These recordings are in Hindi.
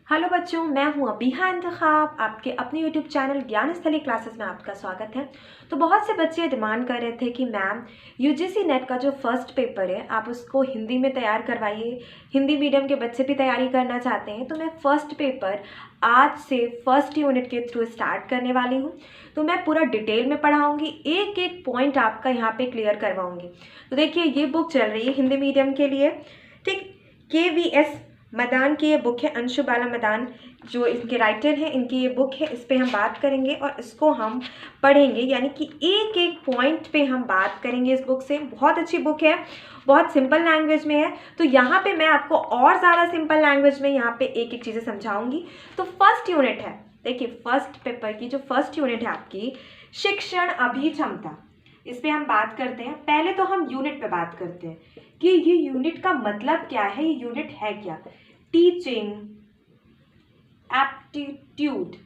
हेलो बच्चों, मैं हूं अबीहा इंतखाब। आपके अपने यूट्यूब चैनल ज्ञान स्थली क्लासेस में आपका स्वागत है। तो बहुत से बच्चे डिमांड कर रहे थे कि मैम यूजीसी नेट का जो फर्स्ट पेपर है आप उसको हिंदी में तैयार करवाइए। हिंदी मीडियम के बच्चे भी तैयारी करना चाहते हैं। तो मैं फर्स्ट पेपर आज से फर्स्ट यूनिट के थ्रू स्टार्ट करने वाली हूँ। तो मैं पूरा डिटेल में पढ़ाऊँगी, एक एक पॉइंट आपका यहाँ पर क्लियर करवाऊँगी। तो देखिए, ये बुक चल रही है हिंदी मीडियम के लिए, ठीक। KVS मदान की ये बुक है, अंशु बाला मदान जो इनके राइटर हैं, इनकी ये बुक है। इस पे हम बात करेंगे और इसको हम पढ़ेंगे, यानी कि एक एक पॉइंट पे हम बात करेंगे इस बुक से। बहुत अच्छी बुक है, बहुत सिंपल लैंग्वेज में है। तो यहाँ पे मैं आपको और ज़्यादा सिंपल लैंग्वेज में यहाँ पे एक एक चीज़ें समझाऊंगी। तो फर्स्ट यूनिट है, देखिए फर्स्ट पेपर की जो फर्स्ट यूनिट है आपकी, शिक्षण अभिक्षमता, इस पर हम बात करते हैं। पहले तो हम यूनिट पे बात करते हैं कि ये यूनिट का मतलब क्या है, ये यूनिट है क्या। टीचिंग एप्टीट्यूड,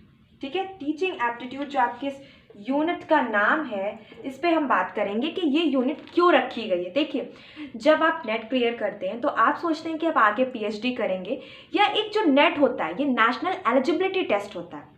ठीक है। टीचिंग एप्टीट्यूड जो आपके इस यूनिट का नाम है, इस पे हम बात करेंगे कि ये यूनिट क्यों रखी गई है। देखिए, जब आप नेट क्लियर करते हैं तो आप सोचते हैं कि आप आगे PhD करेंगे, या एक जो नेट होता है ये नेशनल एलिजिबिलिटी टेस्ट होता है।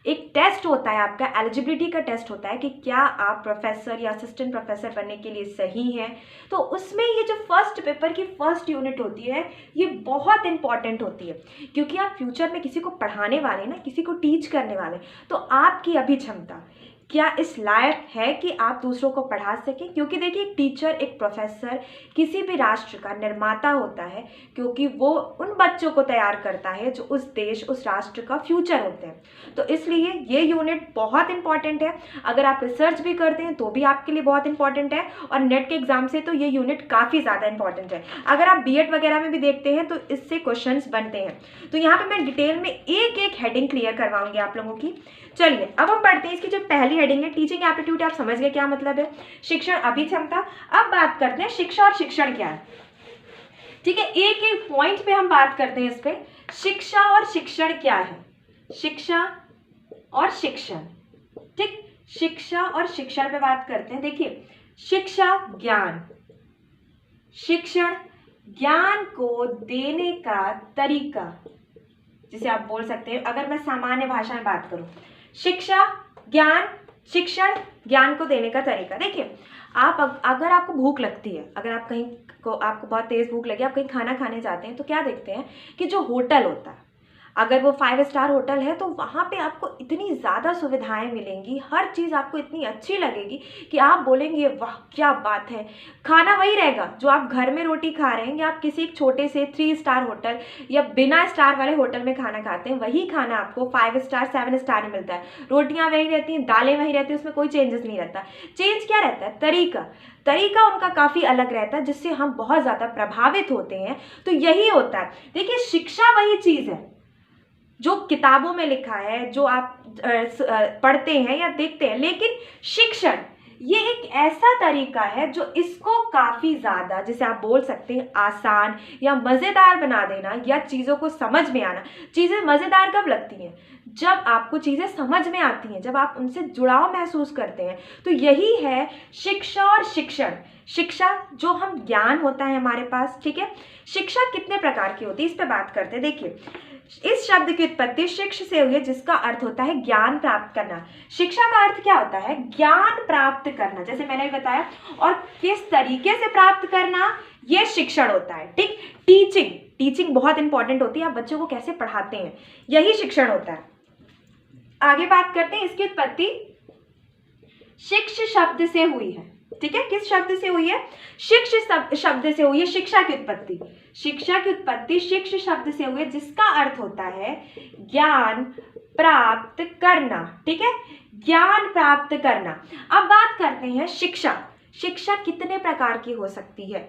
एक टेस्ट होता है आपका, एलिजिबिलिटी का टेस्ट होता है कि क्या आप प्रोफेसर या असिस्टेंट प्रोफेसर बनने के लिए सही हैं। तो उसमें ये जो फर्स्ट पेपर की फर्स्ट यूनिट होती है ये बहुत इंपॉर्टेंट होती है, क्योंकि आप फ्यूचर में किसी को पढ़ाने वाले ना, किसी को टीच करने वाले, तो आपकी अभिक्षमता क्या इस लायक है कि आप दूसरों को पढ़ा सकें। क्योंकि देखिए, एक टीचर, एक प्रोफेसर किसी भी राष्ट्र का निर्माता होता है, क्योंकि वो उन बच्चों को तैयार करता है जो उस देश, उस राष्ट्र का फ्यूचर होते हैं। तो इसलिए ये यूनिट बहुत इंपॉर्टेंट है। अगर आप रिसर्च भी करते हैं तो भी आपके लिए बहुत इंपॉर्टेंट है, और नेट के एग्जाम से तो ये यूनिट काफ़ी ज़्यादा इंपॉर्टेंट है। अगर आप BEd वगैरह में भी देखते हैं तो इससे क्वेश्चंस बनते हैं। तो यहाँ पे मैं डिटेल में एक एक हेडिंग क्लियर करवाऊंगी आप लोगों की। चलिए अब हम पढ़ते हैं। इसकी जो पहली हेडिंग है, टीचिंग एप्टीट्यूड, आप समझ गए क्या मतलब है, शिक्षण अभिक्षमता। अब बात करते हैं शिक्षा और शिक्षण क्या है, ठीक है। एक एक पॉइंट पे हम बात करते हैं इस पे। शिक्षा और शिक्षण क्या है, शिक्षा और शिक्षण, ठीक। शिक्षा और शिक्षण पे बात करते हैं। देखिए, शिक्षा ज्ञान, शिक्षण ज्ञान को देने का तरीका, जिसे आप बोल सकते हैं, अगर मैं सामान्य भाषा में बात करूं, शिक्षा ज्ञान, शिक्षण ज्ञान को देने का तरीका। देखिए, आप अगर आपको भूख लगती है, अगर आप कहीं को आपको बहुत तेज भूख लगी, आप कहीं खाना खाने जाते हैं, तो क्या देखते हैं कि जो होटल होता है, अगर वो 5 स्टार होटल है तो वहाँ पे आपको इतनी ज़्यादा सुविधाएं मिलेंगी, हर चीज़ आपको इतनी अच्छी लगेगी कि आप बोलेंगे वाह क्या बात है। खाना वही रहेगा जो आप घर में रोटी खा रहे हैं, या आप किसी एक छोटे से 3 स्टार होटल या बिना स्टार वाले होटल में खाना खाते हैं, वही खाना आपको 5 स्टार 7 स्टार में मिलता है। रोटियाँ वही रहती हैं, दालें वही रहती हैं, उसमें कोई चेंजेस नहीं रहता। चेंज क्या रहता है, तरीका उनका काफ़ी अलग रहता है, जिससे हम बहुत ज़्यादा प्रभावित होते हैं। तो यही होता है। देखिए, शिक्षा वही चीज़ है जो किताबों में लिखा है, जो आप पढ़ते हैं या देखते हैं, लेकिन शिक्षण ये एक ऐसा तरीका है जो इसको काफ़ी ज़्यादा, जिसे आप बोल सकते हैं, आसान या मज़ेदार बना देना, या चीज़ों को समझ में आना। चीज़ें मज़ेदार कब लगती हैं, जब आपको चीज़ें समझ में आती हैं, जब आप उनसे जुड़ाव महसूस करते हैं। तो यही है शिक्षा और शिक्षण। शिक्षा जो हम ज्ञान होता है हमारे पास, ठीक है। शिक्षा कितने प्रकार की होती है, इस पर बात करते हैं। देखिए, इस शब्द की उत्पत्ति शिक्ष से हुई है, जिसका अर्थ होता है ज्ञान प्राप्त करना। शिक्षा का अर्थ क्या होता है, ज्ञान प्राप्त करना, जैसे मैंने भी बताया। और किस तरीके से प्राप्त करना, ये शिक्षण होता है, ठीक। टीचिंग बहुत इंपॉर्टेंट होती है, आप बच्चों को कैसे पढ़ाते हैं, यही शिक्षण होता है। आगे बात करते हैं। इसकी उत्पत्ति शिक्ष शब्द से हुई है, ठीक है। किस शब्द से हुई है, शिक्ष शब्द से हुई है। शिक्षा की उत्पत्ति शिक्ष शब्द से हुई है, जिसका अर्थ होता है ज्ञान प्राप्त करना, ठीक है, ज्ञान प्राप्त करना। अब बात करते हैं शिक्षा कितने प्रकार की हो सकती है,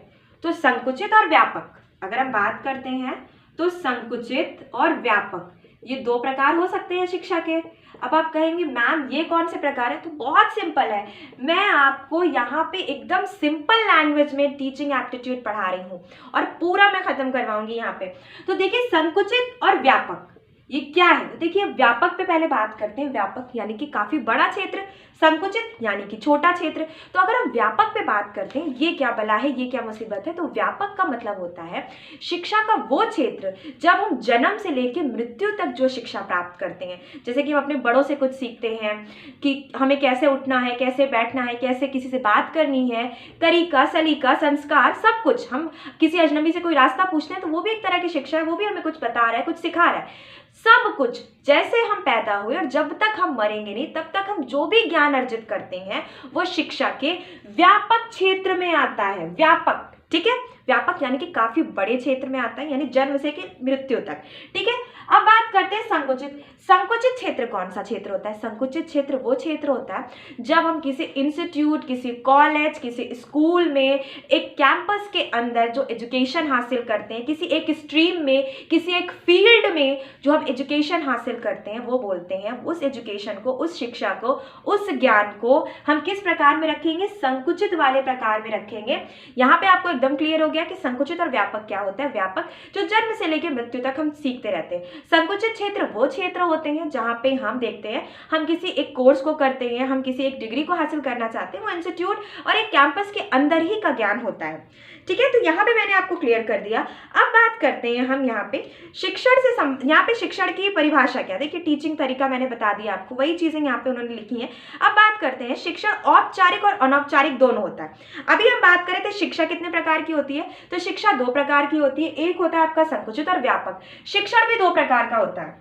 तो संकुचित और व्यापक। अगर हम बात करते हैं तो संकुचित और व्यापक, ये 2 प्रकार हो सकते हैं शिक्षा के। अब आप कहेंगे मैम ये कौन से प्रकार है, तो बहुत सिंपल है। मैं आपको यहाँ पे एकदम सिंपल लैंग्वेज में टीचिंग एप्टीट्यूड पढ़ा रही हूँ, और पूरा मैं खत्म करवाऊंगी यहाँ पे। तो देखिए, संकुचित और व्यापक ये क्या है? तो देखिए व्यापक पे पहले बात करते हैं। व्यापक यानी कि काफी बड़ा क्षेत्र, संकुचित यानी कि छोटा क्षेत्र। तो अगर हम व्यापक पे बात करते हैं, ये क्या बला है, ये क्या मुसीबत है, तो व्यापक का मतलब होता है शिक्षा का वो क्षेत्र जब हम जन्म से लेकर मृत्यु तक जो शिक्षा प्राप्त करते हैं। जैसे कि हम अपने बड़ों से कुछ सीखते हैं कि हमें कैसे उठना है, कैसे बैठना है, कैसे किसी से बात करनी है, तरीका सलीका संस्कार सब कुछ। हम किसी अजनबी से कोई रास्ता पूछते हैं तो वो भी एक तरह की शिक्षा है, वो भी हमें कुछ बता रहा है, कुछ सिखा रहा है। सब कुछ जैसे हम पैदा हुए और जब तक हम मरेंगे नहीं तब तक हम जो भी ज्ञान अर्जित करते हैं वो शिक्षा के व्यापक क्षेत्र में आता है। व्यापक, ठीक है, व्यापक यानी कि काफी बड़े क्षेत्र में आता है, यानी जन्म से कि मृत्यु तक। ठीक है, अब बात करते हैं संकुचित। संकुचित क्षेत्र कौन सा क्षेत्र होता है? संकुचित क्षेत्र वो क्षेत्र होता है जब हम किसी इंस्टीट्यूट, किसी कॉलेज, किसी स्कूल में, एक कैंपस के अंदर जो एजुकेशन हासिल करते हैं, किसी एक स्ट्रीम में, किसी एक फील्ड में जो हम एजुकेशन हासिल करते हैं, वो बोलते हैं उस एजुकेशन को, उस शिक्षा को, उस ज्ञान को हम किस प्रकार में रखेंगे? संकुचित वाले प्रकार में रखेंगे। यहाँ पे आपको एकदम क्लियर हो गया कि संकुचित और व्यापक क्या होता है। व्यापक जो जन्म से लेकर मृत्यु तक हम सीखते रहते हैं। संकुचित क्षेत्र वो क्षेत्र होते हैं जहाँ पे हम देखते हैं हम किसी एक कोर्स को करते हैं, हम किसी एक डिग्री को हासिल करना चाहते हैं, वो इंस्टीट्यूट और एक कैंपस के अंदर ही का ज्ञान होता है। ठीक है, तो यहाँ पे मैंने आपको क्लियर कर दिया। अब बात करते हैं हम यहाँ पे शिक्षण से यहाँ पे शिक्षण की परिभाषा क्या? देखिए टीचिंग तरीका मैंने बता दिया आपको, वही चीजें यहाँ पे उन्होंने लिखी हैं। अब बात करते हैं शिक्षण औपचारिक और अनौपचारिक दोनों होता है। अभी हम बात करें तो शिक्षा कितने प्रकार की होती है? तो शिक्षा दो प्रकार की होती है। एक होता है आपका संकुचित और व्यापक। शिक्षण भी दो प्रकार का होता है,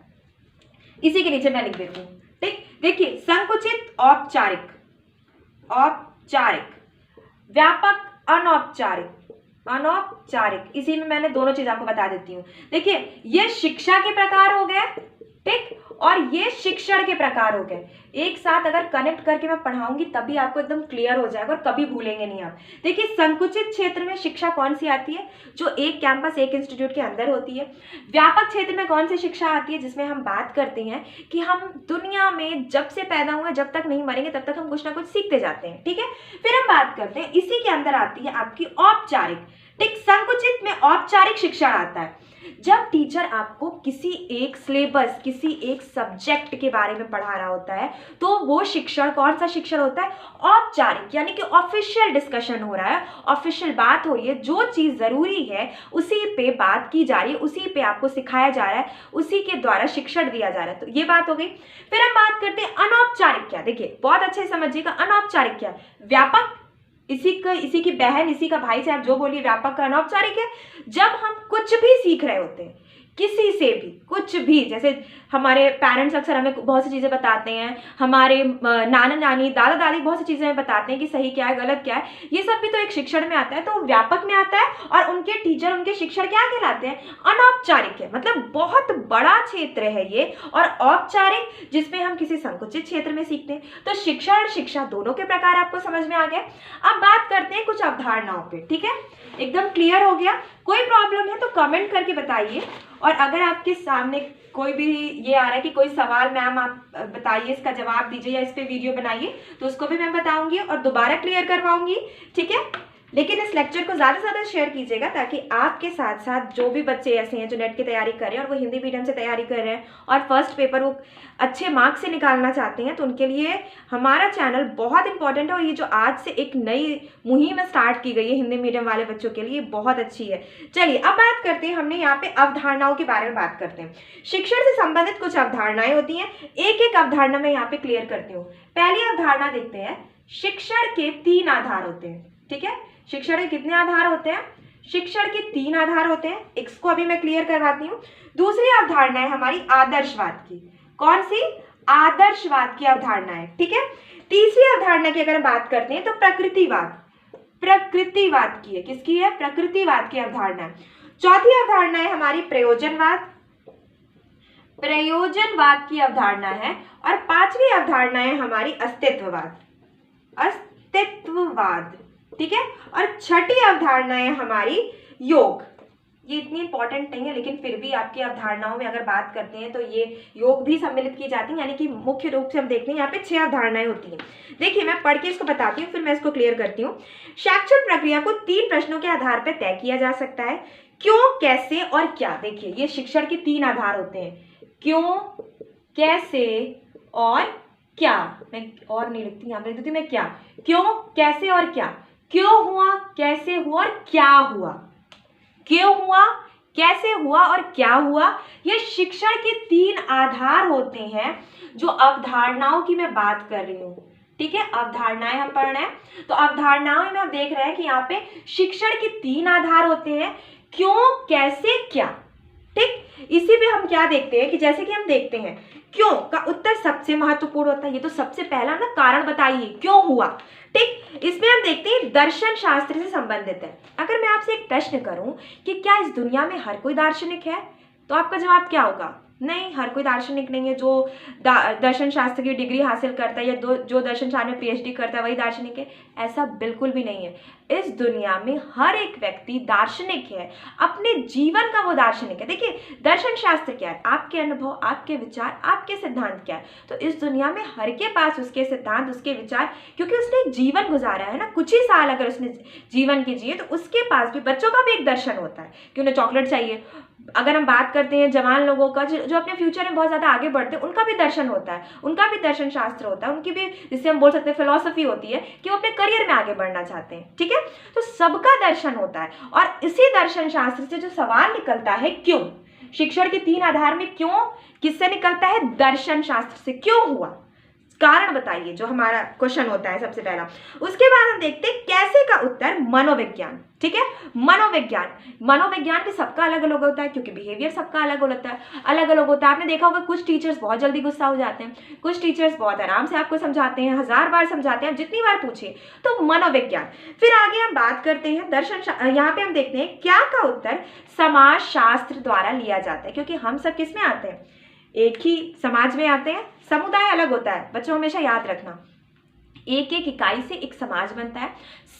इसी के नीचे मैं लिख देती हूँ। ठीक, देखिए संकुचित औपचारिक, औपचारिक, व्यापक अनौपचारिक, अनौपचारिक। इसी में मैंने दोनों चीज आपको बता देती हूँ। देखिए ये शिक्षा के प्रकार हो गए, ठीक, और ये शिक्षण के प्रकार हो गए। एक साथ अगर कनेक्ट करके मैं पढ़ाऊंगी तभी आपको एकदम क्लियर हो जाएगा और कभी भूलेंगे नहीं आप। देखिए संकुचित क्षेत्र में शिक्षा कौन सी आती है? जो एक कैंपस, एक इंस्टीट्यूट के अंदर होती है। व्यापक क्षेत्र में कौन सी शिक्षा आती है? जिसमें हम बात करते हैं कि हम दुनिया में जब से पैदा हुए जब तक नहीं मरेंगे तब तक हम कुछ ना कुछ सीखते जाते हैं। ठीक है, फिर हम बात करते हैं, इसी के अंदर आती है आपकी औपचारिक। ठीक, संकुचित में औपचारिक शिक्षा आता है जब टीचर आपको किसी एक सिलेबस, किसी एक सब्जेक्ट के बारे में पढ़ा रहा होता है, तो वो शिक्षण कौन सा शिक्षण होता है? औपचारिक, यानी कि ऑफिशियल डिस्कशन हो रहा है, ऑफिशियल बात हो रही है, जो चीज जरूरी है उसी पे बात की जा रही है, उसी पे आपको सिखाया जा रहा है, उसी के द्वारा शिक्षण दिया जा रहा है। तो ये बात हो गई। फिर हम बात करते हैं अनौपचारिक क्या। देखिए बहुत अच्छे से समझिएगा, अनौपचारिक क्या? व्यापक इसी की बहन, इसी का भाई से आप जो बोलिए, व्यापक का अनौपचारिक है जब हम कुछ भी सीख रहे होते हैं, किसी से भी कुछ भी। जैसे हमारे पेरेंट्स अक्सर हमें बहुत सी चीज़ें बताते हैं, हमारे नाना नानी, दादा दादी बहुत सी चीज़ें हमें बताते हैं कि सही क्या है, गलत क्या है। ये सब भी तो एक शिक्षण में आता है, तो व्यापक में आता है। और उनके टीचर, उनके शिक्षण क्या कहलाते हैं? अनौपचारिक है। मतलब बहुत बड़ा क्षेत्र है ये। और औपचारिक जिसमें हम किसी संकुचित क्षेत्र में सीखते हैं। तो शिक्षा और शिक्षा दोनों के प्रकार आपको समझ में आ गए। अब बात करते हैं कुछ अवधारणाओं पे। ठीक है, एकदम क्लियर हो गया? कोई प्रॉब्लम है तो कमेंट करके बताइए। और अगर आपके सामने कोई भी ये आ रहा है कि कोई सवाल मैम आप बताइए, इसका जवाब दीजिए या इस पे वीडियो बनाइए, तो उसको भी मैं बताऊंगी और दोबारा क्लियर करवाऊंगी। ठीक है, लेकिन इस लेक्चर को ज़्यादा से ज़्यादा शेयर कीजिएगा ताकि आपके साथ साथ जो भी बच्चे ऐसे हैं जो नेट की तैयारी कर रहे हैं और वो हिंदी मीडियम से तैयारी कर रहे हैं और फर्स्ट पेपर वो अच्छे मार्क्स से निकालना चाहते हैं, तो उनके लिए हमारा चैनल बहुत इंपॉर्टेंट है। और ये जो आज से एक नई मुहिम स्टार्ट की गई है हिंदी मीडियम वाले बच्चों के लिए, बहुत अच्छी है। चलिए अब बात करते हैं, हमने यहाँ पे अवधारणाओं के बारे में बात करते हैं। शिक्षण से संबंधित कुछ अवधारणाएं होती हैं, एक एक अवधारणा मैं यहाँ पे क्लियर करती हूँ। पहली अवधारणा देखते हैं, शिक्षण के 3 आधार होते हैं। ठीक है, शिक्षण के कितने आधार होते हैं? शिक्षण के 3 आधार होते हैं। इसको अभी मैं क्लियर करवाती हूँ। दूसरी अवधारणा है हमारी आदर्शवाद की। कौन सी? आदर्शवाद की अवधारणा है। ठीक है, तीसरी अवधारणा की अगर बात करते हैं तो प्रकृतिवाद, प्रकृतिवाद की है। किसकी है? प्रकृतिवाद की अवधारणा है। चौथी अवधारणा है हमारी प्रयोजनवाद, प्रयोजनवाद की अवधारणा है। और पांचवी अवधारणा है हमारी अस्तित्ववाद, अस्तित्ववाद। ठीक है, और छठी अवधारणा है हमारी योग। ये इतनी इंपॉर्टेंट नहीं है लेकिन फिर भी आपकी अवधारणाओं में अगर बात करते हैं तो ये योग भी सम्मिलित की जाती है, यानी कि मुख्य रूप से हम देखते हैं यहाँ पे 6 अवधारणाएं होती हैं। देखिए मैं पढ़ के इसको बताती हूँ, फिर मैं इसको क्लियर करती हूँ। शैक्षणिक प्रक्रिया को 3 प्रश्नों के आधार पर तय किया जा सकता है। क्यों, कैसे और क्या। देखिए ये शिक्षण के 3 आधार होते हैं। क्यों, कैसे और क्या। मैं और नहीं लिखती, यहाँ पे लिख देती मैं क्या। क्यों, कैसे और क्या। क्यों हुआ, कैसे हुआ और क्या हुआ। क्यों हुआ, कैसे हुआ और क्या हुआ। ये शिक्षण के 3 आधार होते हैं जो अवधारणाओं की मैं बात कर रही हूँ। ठीक है, अवधारणाएं हम पढ़ रहे हैं, तो अवधारणाओं में हम देख रहे हैं कि यहाँ पे शिक्षण के 3 आधार होते हैं, क्यों, कैसे, क्या। ठीक, इसी पे हम क्या देखते हैं कि जैसे कि हम देखते हैं क्यों का उत्तर सबसे महत्वपूर्ण होता है। ये तो सबसे पहला ना, कारण बताइए क्यों हुआ। ठीक, इसमें हम देखते हैं दर्शन शास्त्र से संबंधित है। अगर मैं आपसे एक प्रश्न करूं कि क्या इस दुनिया में हर कोई दार्शनिक है, तो आपका जवाब क्या होगा। नहीं, हर कोई दार्शनिक नहीं है। जो दर्शन शास्त्र की डिग्री हासिल करता है या जो दर्शन शास्त्र में पीएचडी करता है वही दार्शनिक है, ऐसा बिल्कुल भी नहीं है। इस दुनिया में हर एक व्यक्ति दार्शनिक है, अपने जीवन का वो दार्शनिक है। देखिए, दर्शन शास्त्र क्या है, आपके अनुभव, आपके विचार, आपके सिद्धांत क्या है। तो इस दुनिया में हर के पास उसके सिद्धांत, उसके विचार, क्योंकि उसने एक जीवन गुजारा है ना, कुछ ही साल अगर उसने जीवन के जिए, तो उसके पास भी, बच्चों का भी एक दर्शन होता है कि उन्हें चॉकलेट चाहिए। अगर हम बात करते हैं जवान लोगों का, जो अपने फ्यूचर में बहुत ज़्यादा आगे बढ़ते हैं, उनका भी दर्शन होता है, उनका भी दर्शन शास्त्र होता है, उनकी भी, जिससे हम बोल सकते हैं फिलॉसफी होती है कि वो अपने करियर में आगे बढ़ना चाहते हैं। ठीक है, तो सबका दर्शन होता है। और इसी दर्शन शास्त्र से जो सवाल निकलता है क्यों, शिक्षण के 3 आधार में क्यों किससे निकलता है, दर्शन शास्त्र से। क्यों हुआ, कारण बताइए, जो हमारा क्वेश्चन होता है सबसे पहला। उसके बाद हम देखते हैं कैसे का उत्तर, मनोविज्ञान। ठीक है, मनोविज्ञान भी सबका अलग अलग होता है, क्योंकि बिहेवियर सबका अलग होता है, अलग अलग होता है। आपने देखा होगा कुछ टीचर्स बहुत जल्दी गुस्सा हो जाते हैं, कुछ टीचर्स बहुत आराम से आपको समझाते हैं, 1000 बार समझाते हैं, जितनी बार पूछिए। तो मनोविज्ञान। फिर आगे हम बात करते हैं दर्शन, यहाँ पे हम देखते हैं क्या का उत्तर समाज शास्त्र द्वारा लिया जाता है, क्योंकि हम सब किस में आते हैं, एक ही समाज में आते हैं। समुदाय अलग होता है, बच्चों हमेशा याद रखना, एक एक इकाई से एक समाज बनता है,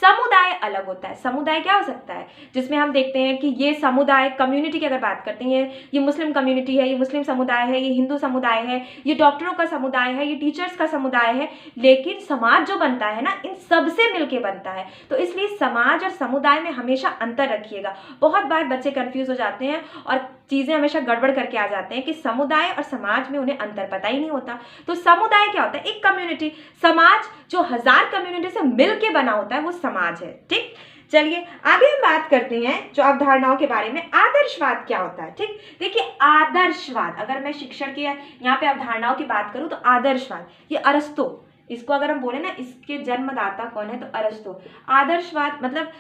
समुदाय अलग होता है। समुदाय क्या हो सकता है, जिसमें हम देखते हैं कि ये समुदाय, कम्युनिटी की अगर बात करते हैं, ये मुस्लिम कम्युनिटी है, ये मुस्लिम समुदाय है, ये हिंदू समुदाय है, ये डॉक्टरों का समुदाय है, ये टीचर्स का समुदाय है, लेकिन समाज जो बनता है ना, इन सबसे मिलके बनता है। तो इसलिए समाज और समुदाय में हमेशा अंतर रखिएगा। बहुत बार बच्चे कंफ्यूज हो जाते हैं और चीज़ें हमेशा गड़बड़ करके आ जाते हैं कि समुदाय और समाज में उन्हें अंतर पता ही नहीं होता। तो समुदाय क्या होता है, एक कम्युनिटी। समाज जो 1000 कम्युनिटी से मिलके बना होता है वो समाज है। ठीक, चलिए आगे हम बात करते हैं जो अवधारणाओं के बारे में। आदर्शवाद क्या होता है। ठीक, देखिए आदर्शवाद, अगर मैं शिक्षण की यहाँ पे अवधारणाओं की बात करूँ तो आदर्शवाद, ये अरस्तु, इसको अगर हम बोले ना, इसके जन्मदाता कौन है, तो अरस्तु। आदर्शवाद मतलब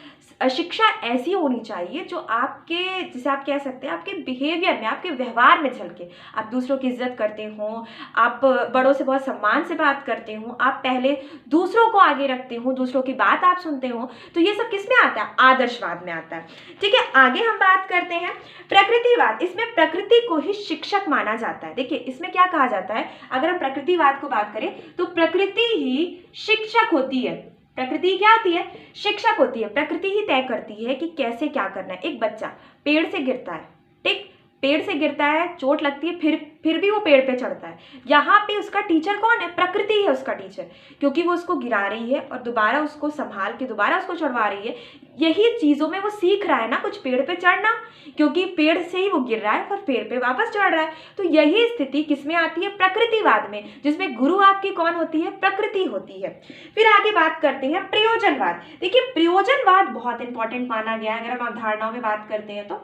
शिक्षा ऐसी होनी चाहिए जो आपके, जिसे आप कह सकते हैं आपके बिहेवियर में, आपके व्यवहार में झलके। आप दूसरों की इज्जत करते हो, आप बड़ों से बहुत सम्मान से बात करते हो, आप पहले दूसरों को आगे रखते हो, दूसरों की बात आप सुनते हो। तो ये सब किस में आता है, आदर्शवाद में आता है। ठीक है, आगे हम बात करते हैं प्रकृतिवाद। इसमें प्रकृति को ही शिक्षक माना जाता है। देखिए इसमें क्या कहा जाता है, अगर हम प्रकृतिवाद को बात करें तो प्रकृति ही शिक्षक होती है। प्रकृति क्या होती है, शिक्षक होती है। प्रकृति ही तय करती है कि कैसे क्या करना है। एक बच्चा पेड़ से गिरता है, ठीक, पेड़ से गिरता है, चोट लगती है, फिर भी वो पेड़ पे चढ़ता है। यहाँ पे उसका टीचर कौन है, प्रकृति है उसका टीचर, क्योंकि वो उसको गिरा रही है और दोबारा उसको संभाल के दोबारा उसको चढ़वा रही है। यही चीज़ों में वो सीख रहा है ना, कुछ पेड़ पे चढ़ना, क्योंकि पेड़ से ही वो गिर रहा है और पेड़ पे वापस चढ़ रहा है। तो यही स्थिति किसमें आती है, प्रकृतिवाद में, जिसमें गुरु आपकी कौन होती है, प्रकृति होती है। फिर आगे बात करते हैं प्रयोजनवाद। देखिए प्रयोजनवाद बहुत इंपॉर्टेंट माना गया है। अगर हम अवधारणाओं में बात करते हैं तो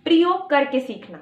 प्रयोग करके सीखना।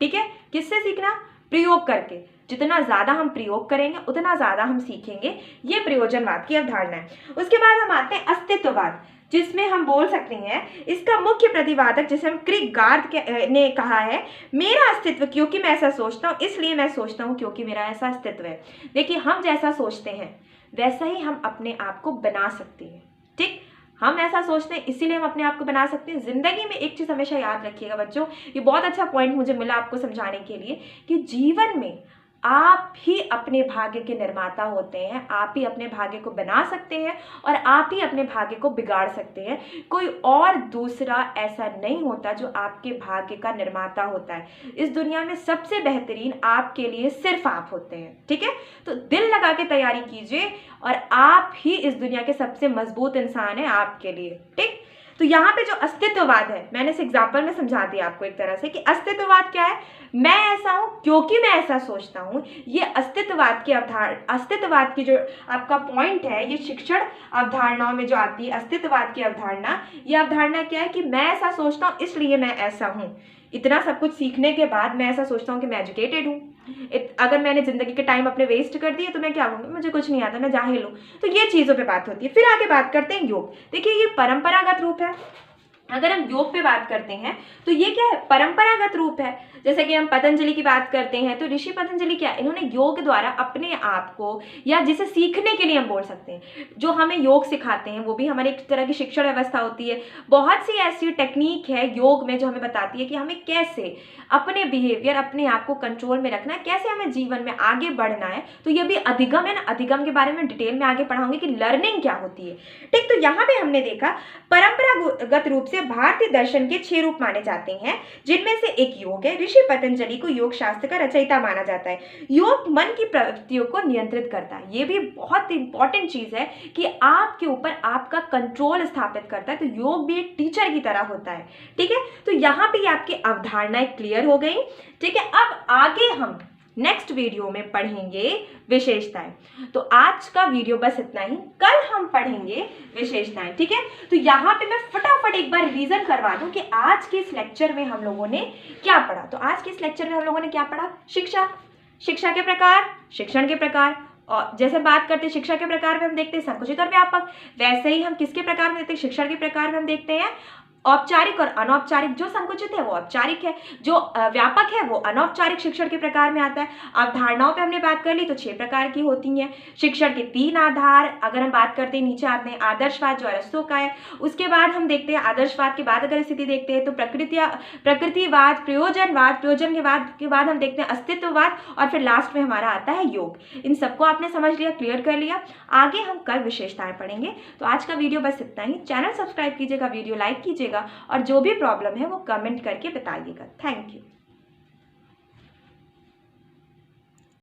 ठीक है, किससे सीखना, प्रयोग करके। जितना ज्यादा हम प्रयोग करेंगे उतना ज्यादा हम सीखेंगे। ये प्रयोजनवाद की अवधारणा है। उसके बाद हम आते हैं अस्तित्ववाद, जिसमें हम बोल सकते हैं इसका मुख्य प्रतिवादक जिसे हम किरकेगार्ड ने कहा है, मेरा अस्तित्व क्योंकि मैं ऐसा सोचता हूँ, इसलिए मैं सोचता हूँ क्योंकि मेरा ऐसा अस्तित्व है। देखिए हम जैसा सोचते हैं वैसा ही हम अपने आप को बना सकते हैं। ठीक, हम ऐसा सोचते हैं इसीलिए हम अपने आप को बना सकते हैं। जिंदगी में एक चीज़ हमेशा याद रखिएगा बच्चों, ये बहुत अच्छा पॉइंट मुझे मिला आपको समझाने के लिए, कि जीवन में आप ही अपने भाग्य के निर्माता होते हैं। आप ही अपने भाग्य को बना सकते हैं और आप ही अपने भाग्य को बिगाड़ सकते हैं। कोई और दूसरा ऐसा नहीं होता जो आपके भाग्य का निर्माता होता है। इस दुनिया में सबसे बेहतरीन आपके लिए सिर्फ आप होते हैं। ठीक है, तो दिल लगा के तैयारी कीजिए और आप ही इस दुनिया के सबसे मजबूत इंसान हैं आपके लिए। ठीक, तो यहाँ पे जो अस्तित्ववाद है, मैंने इस एग्जाम्पल में समझा दिया आपको एक तरह से कि अस्तित्ववाद क्या है, मैं ऐसा हूँ क्योंकि मैं ऐसा सोचता हूँ। ये अस्तित्ववाद की जो आपका पॉइंट है, ये शिक्षण अवधारणाओं में जो आती है अस्तित्ववाद की अवधारणा, ये अवधारणा क्या है कि मैं ऐसा सोचता हूँ इसलिए मैं ऐसा हूँ। इतना सब कुछ सीखने के बाद मैं ऐसा सोचता हूँ कि मैं एजुकेटेड हूँ। अगर मैंने ज़िंदगी के टाइम अपने वेस्ट कर दिए तो मैं क्या कहूँगी, मुझे कुछ नहीं आता, मैं जाहिल हूँ। तो ये चीज़ों पे बात होती है। फिर आगे बात करते हैं योग। देखिए ये परंपरागत रूप है। अगर हम योग पे बात करते हैं तो ये क्या है, परंपरागत रूप है। जैसे कि हम पतंजलि की बात करते हैं तो ऋषि पतंजलि क्या, इन्होंने योग द्वारा अपने आप को, या जिसे सीखने के लिए हम बोल सकते हैं, जो हमें योग सिखाते हैं वो भी हमारे एक तरह की शिक्षण व्यवस्था होती है। बहुत सी ऐसी टेक्निक है योग में जो हमें बताती है कि हमें कैसे अपने बिहेवियर, अपने आप को कंट्रोल में रखना है, कैसे हमें जीवन में आगे बढ़ना है। तो ये भी अधिगम है ना, अधिगम के बारे में डिटेल में आगे पढ़ाऊंगी कि लर्निंग क्या होती है। ठीक, तो यहाँ पे हमने देखा परंपरागत रूप से भारतीय दर्शन के 6 रूप माने जाते हैं, जिनमें से एक योग है। ऋषि पतंजलि को योग शास्त्र का रचयिता माना जाता है। योग मन की प्रवृत्तियों को नियंत्रित करता है। ये भी बहुत इंपॉर्टेंट चीज है कि आपके ऊपर आपका कंट्रोल स्थापित करता है। तो योग भी एक टीचर की तरह होता है। ठीक है, तो यहाँ पे आपकी अवधारणाएं क्लियर हो गई। ठीक है, अब आगे हम नेक्स्ट वीडियो में पढ़ेंगे विशेषताएं। तो आज का वीडियो बस इतना ही, कल हम पढ़ेंगे विशेषताएं। ठीक है, तो यहाँ पे मैं फटाफट एक बार रिवीजन करवा दूं कि आज के इस लेक्चर में हम लोगों ने क्या पढ़ा। तो आज के इस लेक्चर में हम लोगों ने क्या पढ़ा, शिक्षा, शिक्षा के प्रकार, शिक्षण के प्रकार। और जैसे बात करते हैं शिक्षा के प्रकार में हम देखते हैं संकुचित और व्यापक, वैसे ही हम किसके प्रकार में देखते हैं, शिक्षण के प्रकार में हम देखते हैं औपचारिक और अनौपचारिक। जो संकुचित है वो औपचारिक है, जो व्यापक है वो अनौपचारिक शिक्षण के प्रकार में आता है। अवधारणाओं पे हमने बात कर ली तो 6 प्रकार की होती हैं। शिक्षण के 3 आधार, अगर हम बात करते हैं नीचे आते हैं आदर्शवाद जो अरस्तु का है। उसके बाद हम देखते हैं आदर्शवाद के बाद अगर स्थिति देखते हैं तो प्रकृतिवाद, प्रयोजनवाद, प्रयोजन के बाद हम देखते हैं अस्तित्ववाद, और फिर लास्ट में हमारा आता है योग। इन सबको आपने समझ लिया, क्लियर कर लिया। आगे हम कल विशेषताएं पढ़ेंगे। तो आज का वीडियो बस इतना ही। चैनल सब्सक्राइब कीजिएगा, वीडियो लाइक कीजिएगा, और जो भी प्रॉब्लम है वो कमेंट करके बताइएगा। Thank you.